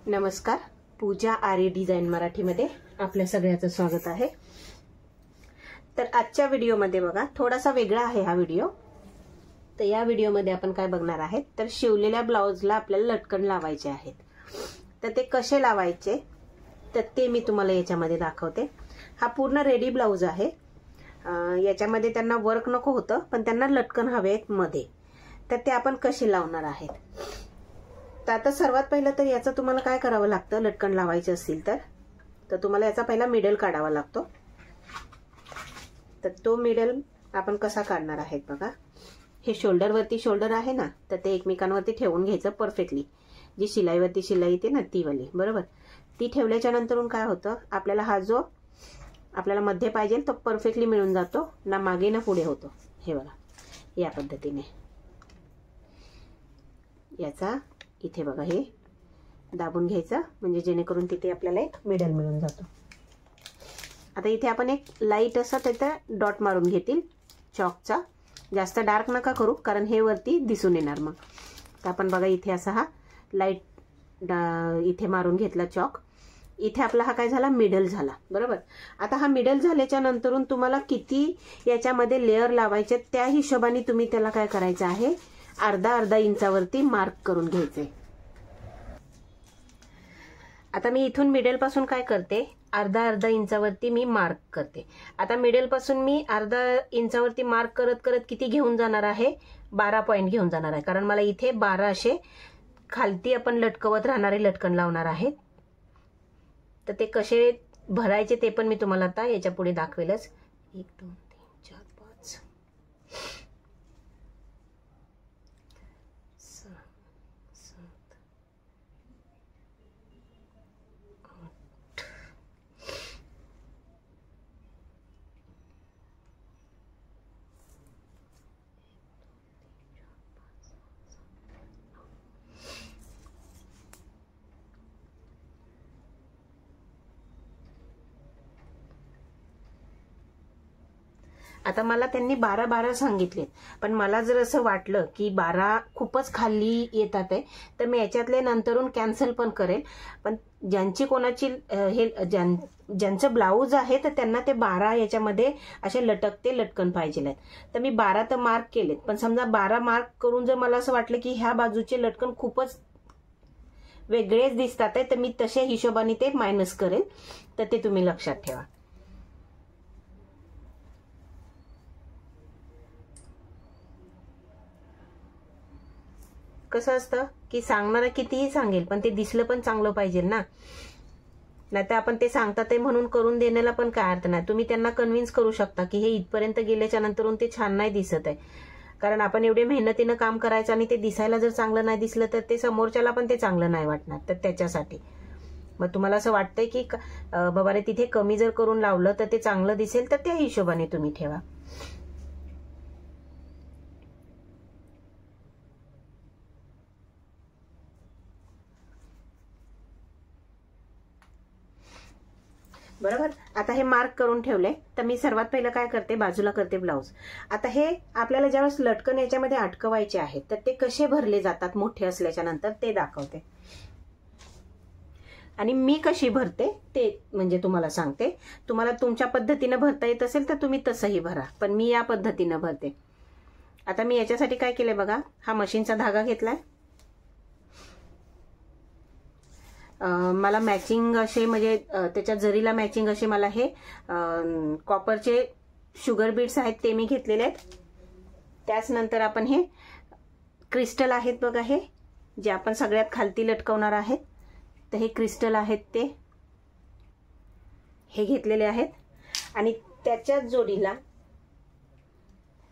नमस्कार, पूजा आर्य डिझाइन मराठीमध्ये आपल्या सगळ्यांचं स्वागत आहे। तर आजच्या व्हिडिओमध्ये बघा थोडासा वेगळा आहे हा व्हिडिओ। तर या व्हिडिओमध्ये आपण काय बघणार आहेत तर शिवलेल्या ब्लाउजला आपल्याला लटकन लावायचे आहेत। तर ते कसे लावायचे तर ते मी तुम्हाला याच्यामध्ये दाखवते। हा पूर्ण रेडी ब्लाउज आहे। याच्यामध्ये त्यांना वर्क नको होतं पण त्यांना लटकन हवेत मध्ये। तर ते आपण कसे लावणार आहेत तर आता सर्वात पहिलं तर याचं तुम्हाला काय करावं लागतं लटकन लावायचं असेल तर तुम्हाला याचा पहिला मिडल काढावा लागतो। तर तो मिडल आपण कसा काढणार आहेत बघा। हे शोल्डर वरती शोल्डर आहे ना तर ते एकमेकांवरती ठेवून घ्यायचं परफेक्टली। जी शिलाईवरती शिलाई येते ना ती वाली बरोबर। ती ठेवल्याच्या नंतरून काय होतं आपल्याला हा जो आपल्याला मध्ये पाहिजे तो परफेक्टली मिळून जातो, ना मागे ना पुढे होतो। हे बघा या पद्धतीने याचा इथे बघा हे दाबून घ्यायचं म्हणजे जेणेकरून तिथे आपल्याला एक मिडल मिळून जातो। आता इथे आपण एक लाईट असा त्याचा डॉट मारून घेतील चॉकचा। जास्त डार्क नका करू कारण हे वरती दिसून येणार मग। तर आपण बघा इथे असा हा लाईट इथे मारून घेतला चॉक। इथे आपला हा काय झाला मिडल झाला बरोबर। आता हा मिडल झाल्याच्या नंतरून तुम्हाला किती याच्यामध्ये लेयर लावायचे त्या हिशोबाने तुम्ही त्याला काय करायचं आहे अर्धा इंचावरती मार्क करून घ्यायचे। आता मी इथून मिडल पासून काय करते अर्धा इंचावरती मी मार्क करते। आता मिडल पासून मी अर्धा इंचावरती मार्क करत करत किती घेऊन जाणार आहे 12 पॉइंट घेऊन जाणार आहे। कारण मला इथे 12 असे खालती आपण लटकवत राहणारे लटकन लावणार आहेत। तर ते कसे भरायचे ते पण मी तुम्हाला आता याच्या पुढे दाखवेलच। 1 2 3 4 5 6 7 8 आता मला त्यांनी 12 सांगितले पण मला जर असं वाटलं की 12 खूपच खाली येतात आहे तर मी याच्यातले नंतरून कॅन्सल पण करेल। पण ज्यांची कोणाची हे ज्यांचं ब्लाऊज आहे तर त्यांना ते 12 याच्यामध्ये असे लटकते लटकन पाहिजे आहेत। तर मी 12 तर मार्क केलेत पण समजा 12 मार्क करून जर मला असं वाटलं की ह्या बाजूचे लटकन खूपच वेगळेच दिसतात आहे तर मी तशा हिशोबाने ते मायनस करेल। तर ते तुम्ही लक्षात ठेवा। कसं असतं की सांगणारा कितीही सांगेल पण ते दिसलं पण चांगलं पाहिजे ना। नाहीतर आपण ते सांगतात ते म्हणून करून देण्याला पण काय अर्थ नाही। तुम्ही त्यांना कन्व्हिन्स करू शकता की हे इथपर्यंत गेल्याच्या नंतरून ते छान नाही दिसत आहे। कारण आपण एवढे मेहनतीनं काम करायचं आणि ते दिसायला जर चांगलं नाही दिसलं तर ते समोरच्याला पण ते चांगलं नाही वाटणार। तर त्याच्यासाठी मग तुम्हाला असं वाटतंय की बाबा रे तिथे कमी जर करून लावलं तर ते चांगलं दिसेल तर त्या हिशोबाने तुम्ही ठेवा। बरोबर। आता हे मार्क करून ठेवले तर मी सर्वात पहिलं काय करते बाजूला करते ब्लाउज। आता हे आपल्याला ज्यावेळेस लटकन याच्यामध्ये अटकवायचे आहेत तर ते कसे भरले जातात मोठे असल्याच्या नंतर ते दाखवते आणि मी कशी भरते ते म्हणजे तुम्हाला सांगते। तुम्हाला तुमच्या पद्धतीने भरता येत असेल तर तुम्ही तसंही भरा पण मी या पद्धतीने भरते। आता मी याच्यासाठी काय केलंय बघा हा मशीनचा धागा घेतलाय। मला मॅचिंग असे म्हणजे त्याच्या जरीला मॅचिंग असे मला हे कॉपरचे शुगर बीड्स आहेत ते मी घेतलेले आहेत। त्याच नंतर आपण हे क्रिस्टल आहेत बघा हे जे आपण सगळ्यात खालती लटकवणार आहेत तर हे क्रिस्टल आहेत ते हे घेतलेले आहेत। आणि त्याच्याच जोडीला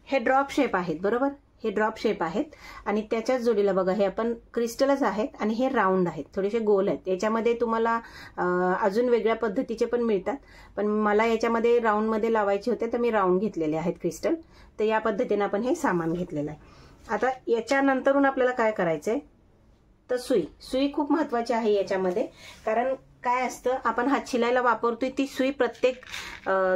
हे ड्रॉप शेप आहेत बरोबर। हे ड्रॉप शेप आहेत आणि त्याच्याच जोडीला बघा हे आपण क्रिस्टलच आहेत आणि हे राऊंड आहेत थोडेसे गोल आहेत। याच्यामध्ये तुम्हाला अजून वेगळ्या पद्धतीचे पण मिळतात पण मला याच्यामध्ये राऊंड मध्ये लावायचे होते तर मी राऊंड घेतलेले आहेत क्रिस्टल। तर या पद्धतीने आपण हे सामान घेतलेलं आहे। आता याच्यानंतरून आपल्याला काय करायचंय तर सुई खूप महत्वाची आहे याच्यामध्ये। कारण काय असतं आपण हात शिलाईला वापरतोय ती सुई प्रत्येक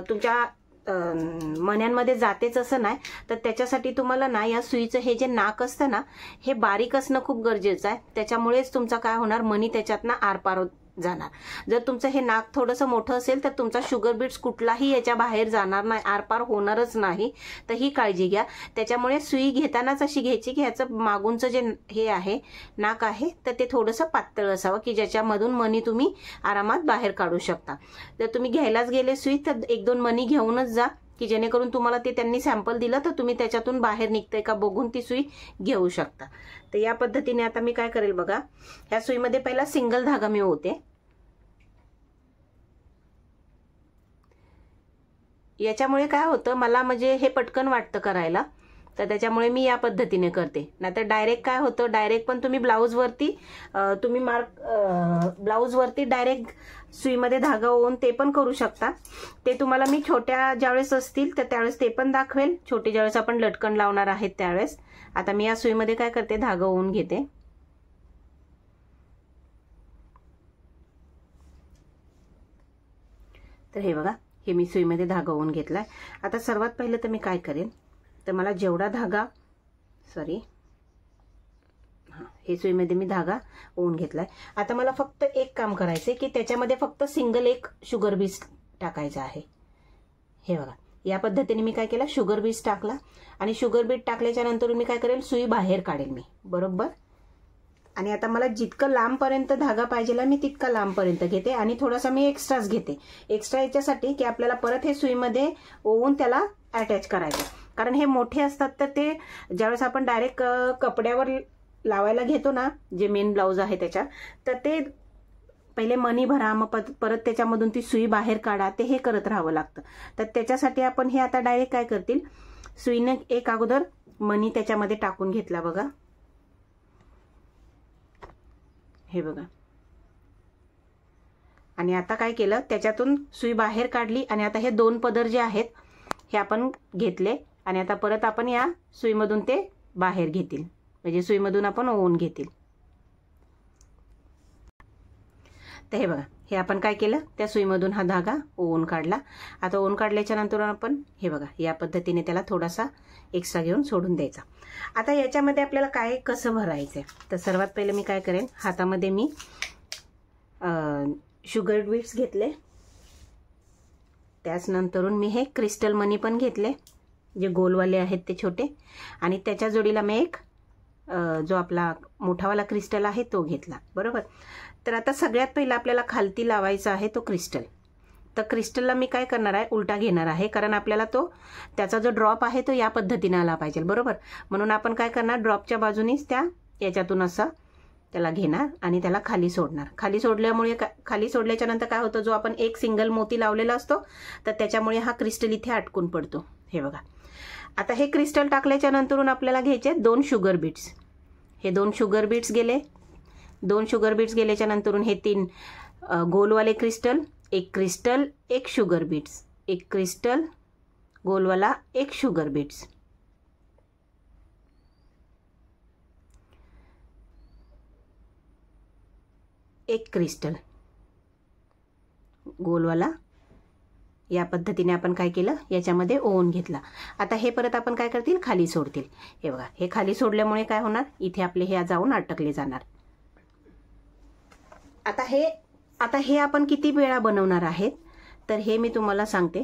तुमच्या मण्यांमध्ये जातेच असं नाही, तर त्याच्यासाठी तुम्हाला ना या सुईचं हे जे नाक असतं ना हे बारीक असणं खूप गरजेचं आहे. त्याच्यामुळेच तुमचा काय होणार, मणी त्याच्यातनं आरपार जाणार. जर तुमचं हे नाक थोडंसं मोठं असेल तर तुमचा शुगर बीट्स कुठलाही याच्या बाहेर जाणार नाही, आरपार होणारच नाही. तर ही काळजी घ्या. त्याच्यामुळे सुई घेतानाच अशी घ्यायची की ह्याचं मागूनचं जे हे आहे नाक आहे तर ते थोडंसं पातळ असावं की ज्याच्यामधून मणी तुम्ही आरामात बाहेर काढू शकता. जर तुम्ही घ्यायलाच गेले सुई तर 1-2 मणी घेऊनच जा की जेणेकरून तुम्हाला ते त्यांनी सॅम्पल दिलं तर तुम्ही त्याच्यातून बाहेर निघतंय का बघून ती सुई घेऊ शकता. तर या पद्धतीने आता मी काय करेल बघा, ह्या सुईमध्ये पहिला सिंगल धागा मी ओवते. याच्यामुळे काय होतं, मला म्हणजे हे पटकन वाटतं करायला, तर त्याच्यामुळे मी या पद्धतीने करते. नाहीतर डायरेक्ट काय होतं, डायरेक्ट पण तुम्ही ब्लाऊजवरती ब्लाऊजवरती डायरेक्ट सुईमध्ये धागा ओवून ते पण करू शकता. ते तुम्हाला मी छोट्या ज्यावेळेस असतील तर त्यावेळेस ते पण दाखवेल, छोटे ज्यावेळेस आपण लटकन लावणार आहेत त्यावेळेस. आता मी या सुईमध्ये काय करते, धागा ओवून घेते. तर हे बघा, हे मी सुईमध्ये धागा ओवून घेतलाय. आता सर्वात पहिलं तर मी काय करेन, तर मला जेवढा धागा हे सुईमध्ये मी धागा ओवून घेतलाय. आता मला फक्त एक काम करायचंय की त्याच्यामध्ये फक्त सिंगल एक शुगर बीट्स टाकायचं आहे. हे बघा, या पद्धतीने मी काय केलं, शुगर बीट्स टाकला आणि शुगर बीट टाकल्याच्या नंतर मी काय करेल, सुई बाहेर काढेल मी बरोबर. आणि आता मला जितकं लांबपर्यंत धागा पाहिजेला मी तितका लांबपर्यंत घेते आणि थोडासा मी एक्स्ट्राच घेते. एक्स्ट्रा याच्यासाठी की आपल्याला परत हे सुईमध्ये ओवून त्याला अटॅच करायचं. कारण हे मोठे असतात तर ते ज्यावेळेस आपण डायरेक्ट कपड्यावर लावायला घेतो ना, जे मेन ब्लाऊज आहे त्याच्या, तर ते पहिले मणी भरा, मग परत त्याच्यामधून ती सुई बाहेर काढा, ते हे करत राहावं लागतं. तर त्याच्यासाठी आपण हे आता डायरेक्ट काय करतील, सुईने एक अगोदर मणी त्याच्यामध्ये टाकून घेतला बघा. हे बघा, आणि आता काय केलं, त्याच्यातून सुई बाहेर काढली आणि आता हे 2 पदर जे आहेत हे आपण घेतले आणि आता परत आपण या सुईमधून ते बाहेर घेतील, म्हणजे सुईमधून आपण ओवून घेतील. तर हे बघा, हे आपण काय केलं, त्या सुईमधून हा धागा ओवून काढला. आता ओवून काढल्याच्या नंतर आपण हे बघा या पद्धतीने त्याला थोडासा एक्स्ट्रा घेऊन सोडून द्यायचा. आता याच्यामध्ये आपल्याला काय कसं भरायचंय, तर सर्वात पहिले मी काय करेन, हातामध्ये मी शुगर बीट्स घेतले, त्याच नंतरून मी हे क्रिस्टल मनी पण घेतले जे गोलवाले आहेत ते छोटे, आणि त्याच्या जोडीला मी एक जो आपला मोठावाला क्रिस्टल आहे तो घेतला बरोबर. तर आता सगळ्यात पहिला आपल्याला खालती लावायचा आहे तो क्रिस्टल. तर क्रिस्टलला मी काय करणार आहे, उलटा घेणार आहे, कारण आपल्याला त्याचा जो ड्रॉप आहे तो या पद्धतीने आला पाहिजे बरोबर. म्हणून आपण काय करणार, ड्रॉपच्या बाजूनीच याच्यातून असं त्याला घेणार आणि त्याला खाली सोडणार. खाली सोडल्याच्या नंतर काय होतं, जो आपण एक सिंगल मोती लावलेला असतो तर त्याच्यामुळे हा क्रिस्टल इथे अटकून पडतो. हे बघा, आता हे क्रिस्टल टाकल्याच्या नंतरून आपल्याला घ्यायचे 2 शुगर बीट्स. हे 2 शुगर बीट्स गेले. 2 शुगर बीट्स गेल्याच्या नंतरून हे 3 गोलवाले क्रिस्टल, एक क्रिस्टल, एक शुगर बीट्स, एक क्रिस्टल गोलवाला, एक शुगर बीट्स. एक क्रिस्टल गोलवाला, या पद्धतीने आपण काय केलं, याच्यामध्ये ओवून घेतला. आता हे परत आपण काय करतील, खाली सोडतील. हे बघा, हे खाली सोडल्यामुळे काय होणार, इथे आपले हे जाऊन अटकले जाणार. आता हे आपण किती वेळा बनवणार आहेत, तर हे मी तुम्हाला सांगते.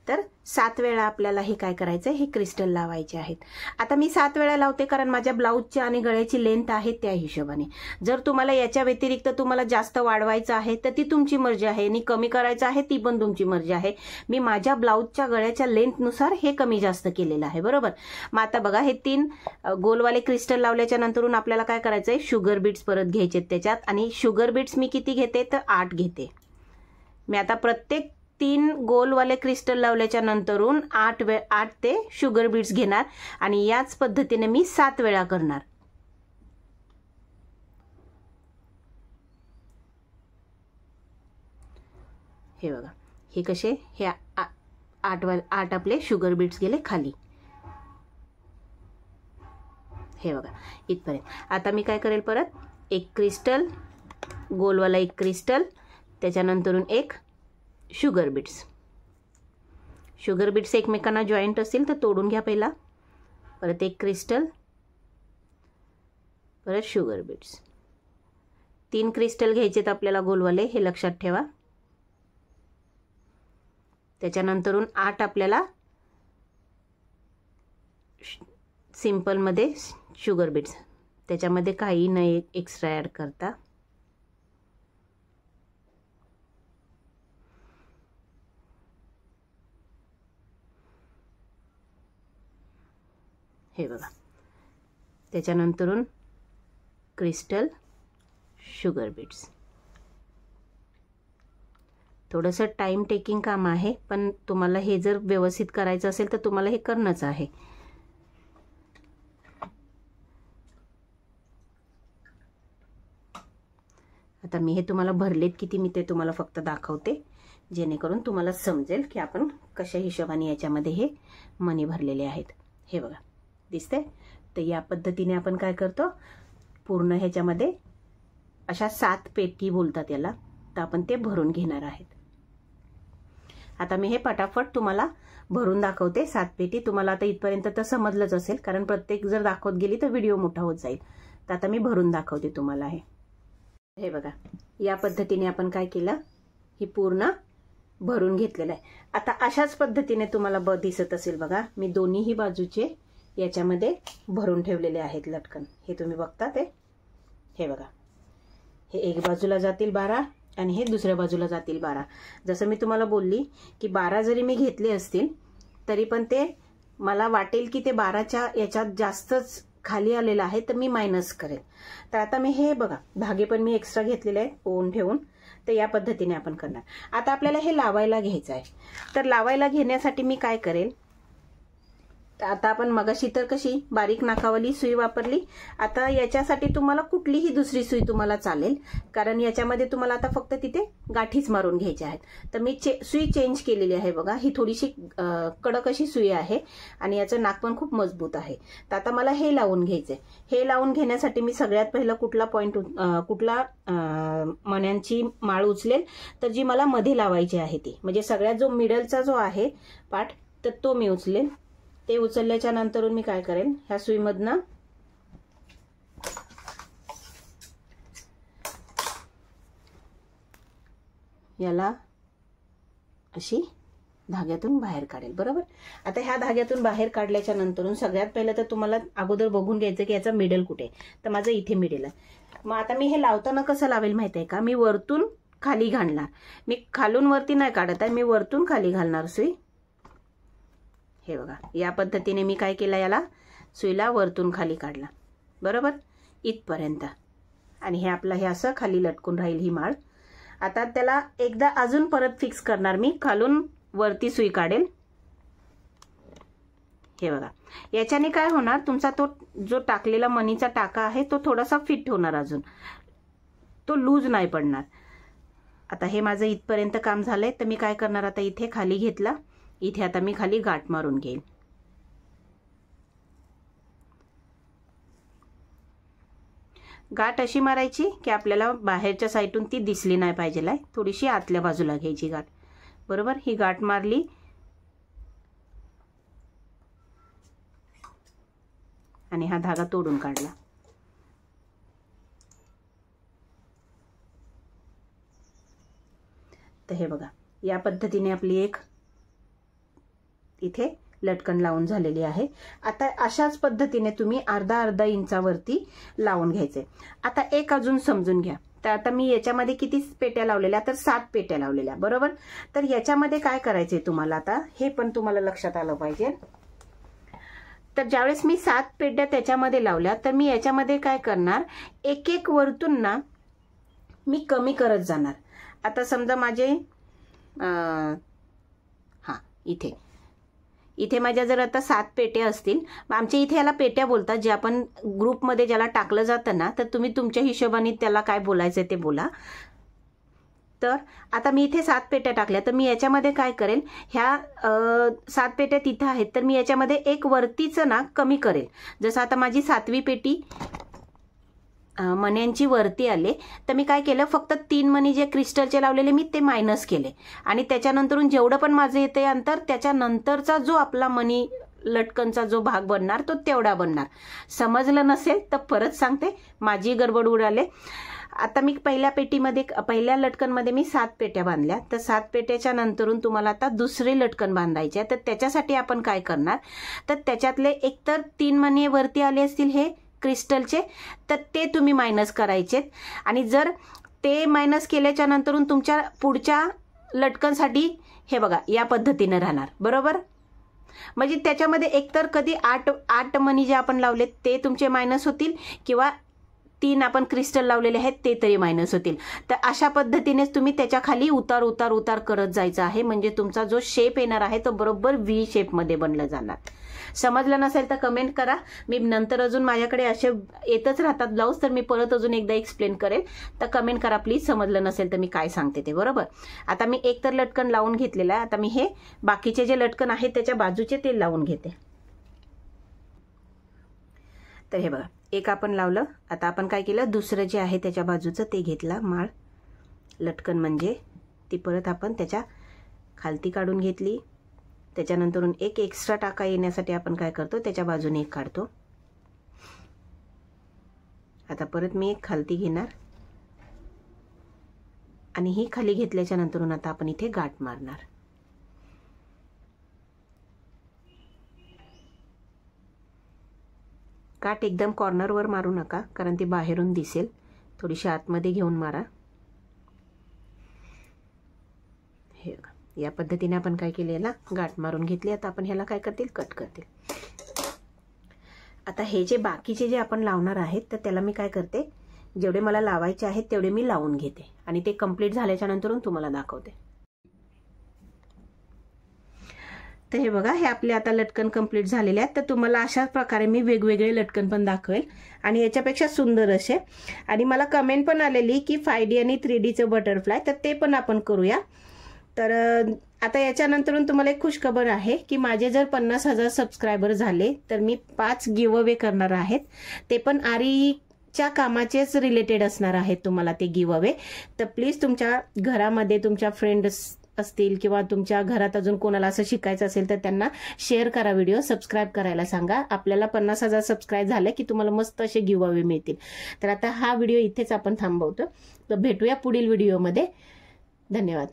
तर 7 वेळा आपल्याला हे काय करायचं, हे क्रिस्टल लावायचे आहेत. आता मी 7 वेळा लावते कारण माझ्या ब्लाऊजची आणि गळ्याची लेंथ आहे त्या हिशोबाने. जर तुम्हाला याच्या व्यतिरिक्त तुम्हाला जास्त वाढवायचं आहे तर ती तुमची मर्जी आहे, आणि कमी करायचं आहे ती पण तुमची मर्जी आहे. मी माझ्या ब्लाऊजच्या गळ्याच्या लेंथनुसार हे कमी जास्त केलेलं आहे बरोबर. मग आता बघा, हे 3 गोलवाले क्रिस्टल लावल्याच्या नंतरून आपल्याला काय करायचंय, शुगर बीट्स परत घ्यायचे त्याच्यात. आणि शुगर बीट्स मी किती घेते, तर 8 घेते मी. आता प्रत्येक 3 गोलवाले क्रिस्टल लावल्याच्या नंतरून 8 ते शुगर बीट्स घेणार आणि याच पद्धतीने मी 7 वेळा करणार. हे बघा, हे कसे, हे 8 आपले शुगर बीट्स गेले खाली. हे बघा इथपर्यंत. आता मी काय करेल, परत एक क्रिस्टल गोलवाला, एक क्रिस्टल, त्याच्यानंतरून एक शुगर बीट्स. शुगर बीट्स एकमेकांना जॉईंट असतील तर तोडून घ्या पहिला, परत एक क्रिस्टल, परत शुगर बीट्स. 3 क्रिस्टल घ्यायचेत आपल्याला गोलवाले, हे लक्षात ठेवा. त्याच्यानंतरून 8 आपल्याला सिंपलमध्ये शुगर बीट्स, त्याच्यामध्ये काही नाही एक्स्ट्रा ॲड करता. हे बघा, त्याच्यानंतरून क्रिस्टल, शुगर बीट्स. थोडंसं टाइम टेकिंग काम आहे, पण तुम्हाला हे जर व्यवस्थित करायचं असेल तर तुम्हाला हे करणंच आहे. आता मी हे तुम्हाला भरलेत किती मी ते तुम्हाला फक्त दाखवते, जेणेकरून तुम्हाला समजेल की आपण कशा हिशोबाने याच्यामध्ये हे मणी भरलेले आहेत. हे बघा, दिसते. तर या पद्धतीने आपण काय करतो, पूर्ण ह्याच्यामध्ये अशा 7 पेटी बोलतात याला, तर आपण ते भरून घेणार आहेत. आता मी हे पटापट तुम्हाला भरून दाखवते 7 पेटी. तुम्हाला आता इथपर्यंत तर समजलंच असेल, कारण प्रत्येक जर दाखवत गेली तर व्हिडिओ मोठा होत जाईल. तर आता मी भरून दाखवते तुम्हाला. हे बघा, या पद्धतीने आपण काय केलं, ही पूर्ण भरून घेतलेलं आहे. आता अशाच पद्धतीने तुम्हाला दिसत असेल बघा, मी दोन्हीही बाजूचे याच्यामध्ये भरून ठेवलेले आहेत लटकन. हे तुम्ही बघता ते. हे बघा, हे एक बाजूला जातील 12 आणि हे दुसऱ्या बाजूला जातील 12. जसं मी तुम्हाला बोलली की 12 जरी मी घेतले असतील तरी पण ते मला वाटेल की ते 12च्या याच्यात जास्तच खाली आलेलं आहे, तर मी मायनस करेल. तर आता मी हे बघा, धागे पण मी एक्स्ट्रा घेतलेले आहे ओवून ठेवून. तर या पद्धतीने आपण करणार. आता आपल्याला हे लावायला घ्यायचं आहे. तर लावायला घेण्यासाठी मी काय करेल, आता आपण मगाशी तर कशी बारीक नाकावाली सुई वापरली, आता याच्यासाठी तुम्हाला कुठलीही दुसरी सुई तुम्हाला चालेल, कारण याच्यामध्ये तुम्हाला आता फक्त तिथे गाठीच मारून घ्यायच्या आहेत. तर मी सुई चेंज केलेली आहे बघा. ही थोडीशी कडक अशी सुई आहे आणि याचं नाक पण खूप मजबूत आहे. तर आता मला हे लावून घ्यायचंय. हे लावून घेण्यासाठी मी सगळ्यात पहिला कुठला मण्यांची माळ उचलेल, तर जी मला मध्ये लावायची आहे ती, म्हणजे सगळ्यात जो मिडलचा जो आहे पार्ट, तर तो मी उचलेल. ते उचलल्याच्या नंतर मी काय करेन, ह्या सुईमधनं याला अशी धाग्यातून बाहेर काढेल. बरोबर. आता ह्या धाग्यातून बाहेर काढल्याच्या नंतर सगळ्यात पहिलं तर तुम्हाला अगोदर बघून घ्यायचं की याचा मिडल कुठे. तर माझं इथे मिडल आहे. मग आता मी हे लावताना कसं लावेल माहिती आहे का, मी वरतून खाली घालणार. मी खालून वरती नाही काढत आहे, मी वरतून खाली घालणार सुई. हे बघा, या पद्धतीने मी काय केलं, याला सुईला वरतून खाली काढला. बरोबर, इथपर्यंत. आणि हे आपलं हे असं खाली लटकून राहील ही माळ. आता त्याला एकदा अजून परत फिक्स करणार मी, खालून वरती सुई काढेल. हे बघा, याच्याने काय होणार, तुमचा तो जो टाकलेला मनीचा टाका आहे तो थोडासा फिट होणार, अजून तो लूज नाही पडणार. आता हे माझं इथपर्यंत काम झालंय. तर मी काय करणार, आता इथे खाली घेतला, इथे आता मी खाली गाठ मारून घेईल. गाठ अशी मारायची की आपल्याला बाहेरच्या साईडून ती दिसली नाही पाहिजे, थोडीशी आतल्या बाजूला घ्यायची गाठ. बरोबर, ही गाठ मारली आणि हा धागा तोडून काढला. तर हे बघा, या पद्धतीने आपली एक इथे लटकन लावून झालेली आहे. आता अशाच पद्धतीने तुम्ही अर्धा इंचावरती लावून घ्यायचे. आता एक अजून समजून घ्या. तर आता मी याच्यामध्ये किती पेट्या लावलेल्या, तर 7 पेट्या लावलेल्या. बरोबर. तर याच्यामध्ये काय करायचंय तुम्हाला, आता हे पण तुम्हाला लक्षात आलं पाहिजे. तर ज्यावेळेस मी 7 पेट्या त्याच्यामध्ये लावल्या, तर मी याच्यामध्ये काय करणार, एक एक वरतून ना मी कमी करत जाणार. आता समजा माझे इथे माझ्या जर आता 7 पेट्या असतील, आमच्या इथे याला पेट्या बोलतात, जे आपण ग्रुपमध्ये ज्याला टाकलं जातं ना, तर तुम्ही तुमच्या हिशोबाने त्याला काय बोलायचं ते बोला. तर आता मी इथे 7 पेट्या टाकल्या, तर मी याच्यामध्ये काय करेल, ह्या 7 पेट्या तिथं आहेत, तर मी याच्यामध्ये एक वरतीचं ना कमी करेल. जसं आता माझी 7वी पेटी मण्यांची वरती आले तर मी काय केलं, फक्त 3 मणी जे क्रिस्टलचे लावलेले मी ते मायनस केले आणि त्याच्यानंतरून जेवढं पण माझं येते अंतर त्याच्यानंतरचा जो आपला मणी लटकनचा जो भाग बनणार तो तेवढा बनणार. समजलं नसेल तर परत सांगते, माझी गडबड उडाले. आता मी पहिल्या लटकनमध्ये मी 7 पेट्या बांधल्या. तर 7 पेट्याच्या नंतरून तुम्हाला आता दुसरे लटकन बांधायचे. तर त्याच्यासाठी आपण काय करणार, तर त्याच्यातले एकतर 3 मणी वरती आले असतील हे क्रिस्टलचे, तर ते तुम्ही मायनस करायचे आणि जर ते मायनस केल्याच्या नंतरून तुमच्या पुढच्या लटकनसाठी हे बघा या पद्धतीने राहणार. बरोबर, म्हणजे त्याच्यामध्ये एकतर कधी 8 मणी जे आपण लावले ते तुमचे मायनस होतील किंवा 3 आपण क्रिस्टल लावलेले आहेत ते तरी मायनस होतील. तर अशा पद्धतीनेच तुम्ही त्याच्या खाली उतार उतार उतार करत जायचं आहे, म्हणजे तुमचा जो शेप येणार आहे तो बरोबर व्ही शेपमध्ये बनला जाणार. समजलं नसेल तर कमेंट करा. मी नंतर अजून माझ्याकडे असे येतच राहतात ब्लाऊज, तर मी परत अजून एकदा एक्सप्लेन करेल. तर कमेंट करा प्लीज, समजलं नसेल तर मी काय सांगते ते. बरोबर, आता मी एक तर लटकन लावून घेतलेलं आहे. आता मी हे बाकीचे जे लटकन आहेत त्याच्या बाजूचे ते लावून घेते. तर हे बघा, एक आपण लावलं. आता आपण काय केलं, दुसरं जे आहे त्याच्या बाजूचं ते घेतला माळ लटकन, म्हणजे ती परत आपण त्याच्या खालती काढून घेतली. त्याच्यानंतरून एक एक्स्ट्रा टाका येण्यासाठी आपण काय करतो, त्याच्या बाजूने एक काढतो. आता परत मी एक खालती घेणार आणि ही खाली घेतल्याच्या नंतरून आता आपण इथे गाठ मारणार. गाठ एकदम कॉर्नरवर मारू नका, कारण ती बाहेरून दिसेल. थोडीशी आतमध्ये घेऊन मारा. हे या पद्धतीने आपण काय केले, याला गाठ मारून घेतली. आता आपण ह्याला काय करतील, कट करतील. आता हे जे बाकीचे जे आपण लावणार आहेत तर त्याला मी काय करते, जेवढे मला लावायचे आहेत तेवढे मी लावून घेते आणि ते कंप्लीट झाल्याच्या नंतरून तुम्हाला दाखवते. तर हे बघा, हे आपले आता लटकन कंप्लीट झालेले आहेत. तर तुम्हाला अशाच प्रकारे मी वेगवेगळे लटकन पण दाखवेल आणि याच्यापेक्षा सुंदर असे. आणि मला कमेंट पण आलेली की 5D आणि 3Dचं बटरफ्लाय, तर ते पण आपण करूया. तर आता याच्यानंतरून तुम्हाला एक खुशखबर आहे की माझे जर 50,000 सबस्क्रायबर झाले तर मी 5 गिव्ह अवे करणार आहेत. ते पण आरीच्या कामाचेच रिलेटेड असणार आहेत तुम्हाला ते गिव्ह अवे. तर प्लीज तुमच्या घरामध्ये तुमच्या फ्रेंड्स असतील किंवा तुमच्या घरात अजून कोणाला असं शिकायचं असेल तर त्यांना शेअर करा व्हिडिओ, सबस्क्राईब करायला सांगा. आपल्याला 50,000 सबस्क्राईब झाले की तुम्हाला मस्त असे गिव्ह अवे मिळतील. तर आता हा व्हिडिओ इथेच आपण थांबवतो. तर भेटूया पुढील व्हिडिओमध्ये. धन्यवाद.